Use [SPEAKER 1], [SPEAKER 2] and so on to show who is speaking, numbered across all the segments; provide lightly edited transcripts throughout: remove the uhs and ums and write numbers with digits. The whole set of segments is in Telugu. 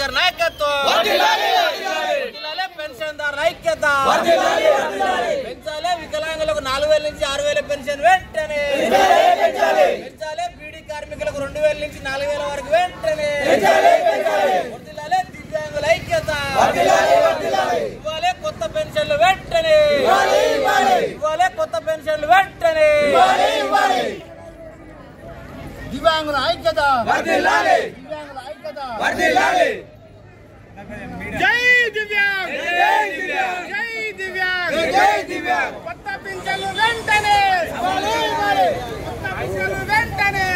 [SPEAKER 1] గారి నాయకత్వం, పెన్షన్దారుల ఐక్యత, పెంచాలి వికలాంగులకు 4000 నుంచి 6000 పెన్షన్ వెంటనే పెంచాలి, బీడీ కార్మికులకు 2000 నుంచి 4000 వరకు వెంటనే వర్ధిల్లాలి, దివ్యాంగుల ఐక్యత, ఇవ్వాలి కొత్త పెన్షన్లు వెంటనే, ఇవ్వాలి కొత్త పెన్షన్లు వెంటనే, దివ్యాంగుల ఐక్యత, దివ్యాంగుల ఐక్యత, జై దివ్యాంగ్, జై దివ్యాంగ్, జై దివ్యాంగ్, జై దివ్యాంగ్, కొత్త పెన్షన్లు వెంటనే, కొత్త పెన్షన్లు వెంటనే,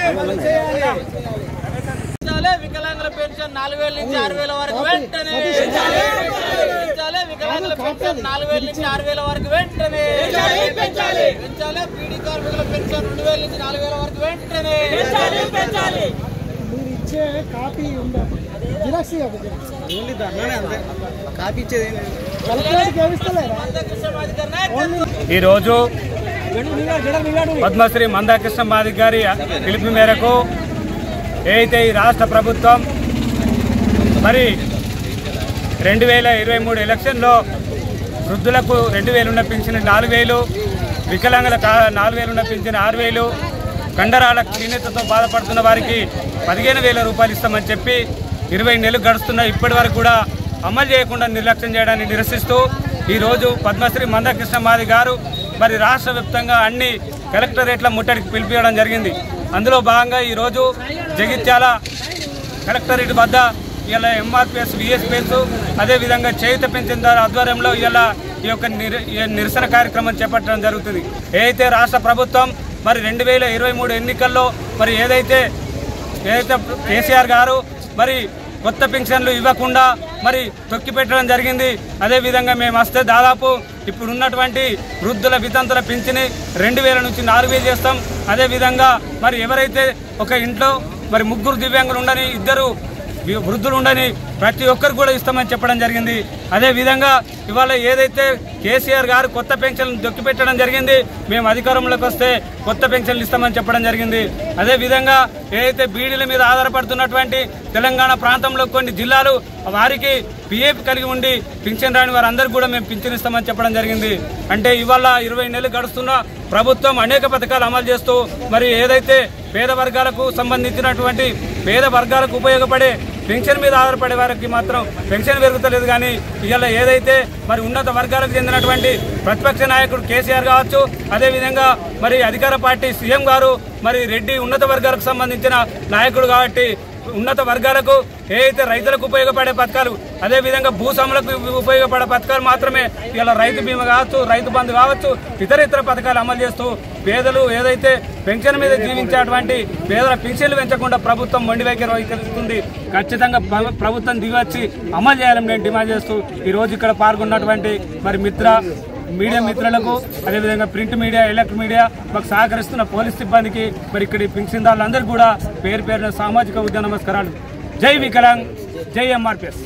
[SPEAKER 1] వికలాంగుల పెన్షన్ 4000 నుంచి 6000 వరకు వెంటనే, వికలాంగుల పెన్షన్ 4000 నుంచి 6000 వరకు వెంటనే, పెంచాలి, బీడీ కార్మికుల పెన్షన్ 2000 నుంచి 4000 వరకు వెంటనే,
[SPEAKER 2] మీరు ఇచ్చే కాపీ ఉండాలి, జిరాక్స్ కాపీ ఇచ్చేది
[SPEAKER 3] ఈరోజు పద్మశ్రీ మందాకృష్ణ మాదిగ గారి పిలుపు మేరకు ఏదైతే ఈ రాష్ట్ర ప్రభుత్వం మరి 2023 ఎలక్షన్లో వృద్ధులకు 2000 ఉన్న పింఛన్ 4000, వికలాంగులకు 4000 ఉన్న పింఛన్ 6000, కండరాల క్షీణతతో బాధపడుతున్న వారికి 15,000 రూపాయలు ఇస్తామని చెప్పి 20 నెలలు గడుస్తున్న ఇప్పటి వరకు కూడా అమలు చేయకుండా నిర్లక్ష్యం చేయడాన్ని నిరసిస్తూ ఈరోజు పద్మశ్రీ మందాకృష్ణ మాదిగ గారు మరి రాష్ట్ర వ్యాప్తంగా అన్ని కలెక్టరేట్ల ముట్టడికి పిలిపించడం జరిగింది. అందులో భాగంగా ఈరోజు జగిత్యాల కలెక్టరేట్ వద్ద ఇలా ఎంఆర్పిఎస్, విఎస్పిఎస్, అదేవిధంగా చేయుత పెన్షన్దారు ఆధ్వర్యంలో ఇలా ఈ యొక్క నిరసన కార్యక్రమం చేపట్టడం జరుగుతుంది. ఏదైతే రాష్ట్ర ప్రభుత్వం మరి 2023 ఎన్నికల్లో మరి ఏదైతే కేసీఆర్ గారు మరి కొత్త పెన్షన్లు ఇవ్వకుండా మరి తొక్కిపెట్టడం జరిగింది. అదేవిధంగా మేము వస్తే దాదాపు ఇప్పుడు ఉన్నటువంటి వృద్ధుల వితంతుల పింఛని 2000 నుంచి 4000 చేస్తాం. అదేవిధంగా మరి ఎవరైతే ఒక ఇంట్లో మరి 3 దివ్యాంగులు ఉండని, 2 వృద్ధులు ఉండని ప్రతి ఒక్కరు కూడా ఇస్తామని చెప్పడం జరిగింది. అదేవిధంగా ఇవాళ ఏదైతే కేసీఆర్ గారు కొత్త పెన్షన్లు దొక్కిపెట్టడం జరిగింది, మేము అధికారంలోకి వస్తే కొత్త పెన్షన్లు ఇస్తామని చెప్పడం జరిగింది. అదేవిధంగా ఏదైతే బీడీల మీద ఆధారపడుతున్నటువంటి తెలంగాణ ప్రాంతంలో కొన్ని జిల్లాలు వారికి పిఎఫ్ కలిగి ఉండి పింఛన్ రాని వారందరికీ కూడా మేము పింఛన్ ఇస్తామని చెప్పడం జరిగింది. అంటే ఇవాళ 20 నెలలు గడుస్తున్న ప్రభుత్వం అనేక పథకాలు అమలు చేస్తూ మరి ఏదైతే పేద వర్గాలకు సంబంధించినటువంటి పేద వర్గాలకు ఉపయోగపడే పెన్షన్ మీద ఆధారపడే వారికి మాత్రం పెన్షన్ పెరుగుతలేదు. కానీ ఇవాళ ఏదైతే మరి ఉన్నత వర్గాలకు చెందినటువంటి ప్రతిపక్ష నాయకుడు కేసీఆర్ కావచ్చు, అదేవిధంగా మరి అధికార పార్టీ సీఎం గారు మరి రెడ్డి ఉన్నత వర్గాలకు సంబంధించిన నాయకుడు కాబట్టి ఉన్నత వర్గాలకు ఏదైతే రైతులకు ఉపయోగపడే పథకాలు, అదేవిధంగా భూస్వాములకు ఉపయోగపడే పథకాలు మాత్రమే ఇలా రైతు బీమా కావచ్చు, రైతు బంధు కావచ్చు, ఇతర పథకాలు అమలు చేస్తూ పేదలు ఏదైతే పెన్షన్ మీద జీవించేటువంటి పేదల పెన్షన్లు పెంచకుండా ప్రభుత్వం మొండి వైఖరి వహిస్తుంది. ఖచ్చితంగా ప్రభుత్వం దిగొచ్చి అమలు చేయాలని నేను డిమాండ్ చేస్తూ ఈరోజు ఇక్కడ పాల్గొన్నటువంటి మరి మీడియా మిత్రులకు, అదేవిధంగా ప్రింట్ మీడియా, ఎలక్ట్రిక్ మీడియా, మాకు సహకరిస్తున్న పోలీస్ సిబ్బందికి, మరి ఇక్కడి పెన్షన్దారులందరికీ కూడా పేరు పేరున సామాజిక ఉద్యమ నమస్కారాలు. జై వికలాంగ్, జై ఎంఆర్పిఎస్.